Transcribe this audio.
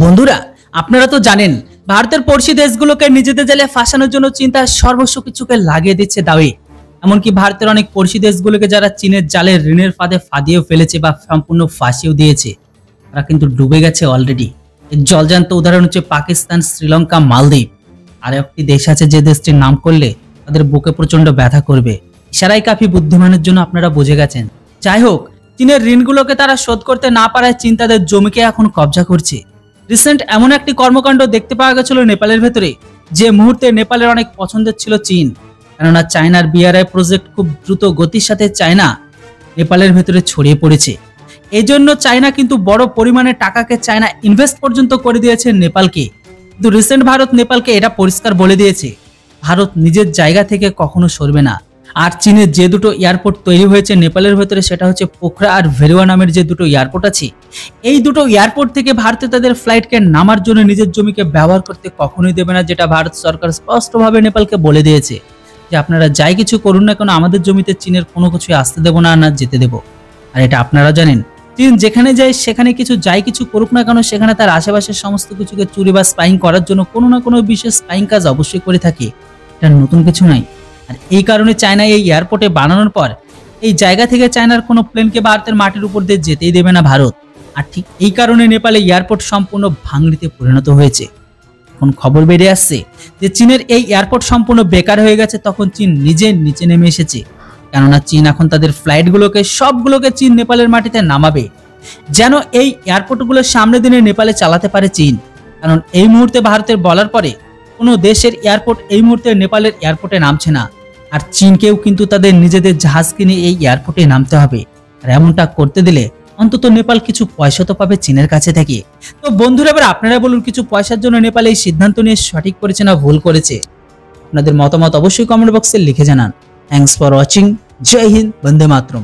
বন্ধুরা, আপনারা তো জানেন ভারতের পড়শি দেশগুলোকে নিজেদের জালে ফাঁসানোর জন্য চীন তার সর্বস্ব কিছুকে লাগিয়ে দিচ্ছে দাওয়ে। এমনকি ভারতের অনেক পড়শি দেশগুলোকে যারা চীনের জালে ঋণের ফাঁদে ফাঁদিয়েও ফেলেছে বা সম্পূর্ণ ফাঁসিও দিয়েছে, তারা কিন্তু ডুবে গেছে অলরেডি। এর জলজান্ত উদাহরণ হচ্ছে পাকিস্তান, শ্রীলঙ্কা, মালদ্বীপ। আর একটি দেশ আছে যে দেশটির নাম করলে তাদের বুকে প্রচন্ড ব্যথা করবে। ইশারাই কাফি বুদ্ধিমানের জন্য আপনারা বুঝে গেছেন। যাই হোক, চীনের ঋণগুলোকে তারা শোধ করতে না পারায় চীন তাদের জমিকে এখন কবজা করছে। রিসেন্ট এমন একটি কর্মকাণ্ড দেখতে পাওয়া গেছিল নেপালের ভেতরে, যে মুহূর্তে নেপালের অনেক পছন্দের ছিল চীন। কেননা চায়নার বিআরআই প্রজেক্ট খুব দ্রুত গতির সাথে চায়না নেপালের ভেতরে ছড়িয়ে পড়েছে। এই জন্য চায়না কিন্তু বড় পরিমাণে টাকাকে চায়না ইনভেস্ট পর্যন্ত করে দিয়েছে নেপালকে। কিন্তু রিসেন্ট ভারত নেপালকে এটা পরিষ্কার বলে দিয়েছে, ভারত নিজের জায়গা থেকে কখনো সরবে না। আর চীনের যে দুটো এয়ারপোর্ট তৈরি হয়েছে নেপালের ভেতরে, সেটা হচ্ছে পোখরা আর ভেরুয়া নামের যে দুটো এয়ারপোর্ট আছে, এই দুটো এয়ারপোর্ট থেকে ভারতে তাদের ফ্লাইটকে নামার জন্য নিজের জমিকে ব্যবহার করতে কখনোই দেবে না, যেটা ভারত সরকার স্পষ্টভাবে নেপালকে বলে দিয়েছে যে আপনারা যাই কিছু করুন না কেন, আমাদের জমিতে চীনের কোনো কিছুই আসতে দেবো না, না যেতে দেবো। আর এটা আপনারা জানেন, চীন যেখানে যায় সেখানে যাই কিছু করুক না কেন, সেখানে তার আশেপাশের সমস্ত কিছুকে চুরি বা স্পাইং করার জন্য কোনো না কোনো বিশেষ স্পাইং কাজ অবশ্যই করে থাকে। এটা নতুন কিছু নাই। আর এই কারণে চায়না এই এয়ারপোর্টে বানানোর পর এই জায়গা থেকে চায়নার কোনো প্লেনকে ভারতের মাটির উপর দিয়ে যেতেই দেবে না ভারত। আর ঠিক এই কারণে নেপালে এয়ারপোর্ট সম্পূর্ণ ভাঙড়িতে পরিণত হয়েছে। এখন খবর বেরিয়ে আসছে যে চীনের এই এয়ারপোর্ট সম্পূর্ণ বেকার হয়ে গেছে। তখন চীন নিজে নিচে নেমে এসেছে, কেননা চীন এখন তাদের ফ্লাইটগুলোকে সবগুলোকে চীন নেপালের মাটিতে নামাবে, যেন এই এয়ারপোর্টগুলোর সামনের দিনে নেপালে চালাতে পারে চীন। কারণ এই মুহূর্তে ভারতের বলার পরে কোনো দেশের এয়ারপোর্ট এই মুহূর্তে নেপালের এয়ারপোর্টে নামছে না। আর চীনকেও কিন্তু তাদের নিজেদের জাহাজ কিনে এই এয়ারপোর্টে নামতে হবে। আর এমনটা করতে দিলে অন্তত নেপাল কিছু পয়সা তো পাবে চীনের কাছে থেকে। তো বন্ধুরা, এবার আপনারা বলুন, কিছু পয়সার জন্য নেপাল এই সিদ্ধান্ত নিয়ে সঠিক করেছে না ভুল করেছে? আপনাদের মতামত অবশ্যই কমেন্ট বক্সে লিখে জানান। Thanks for watching. জয় হিন্দ, বন্দে মাতরম।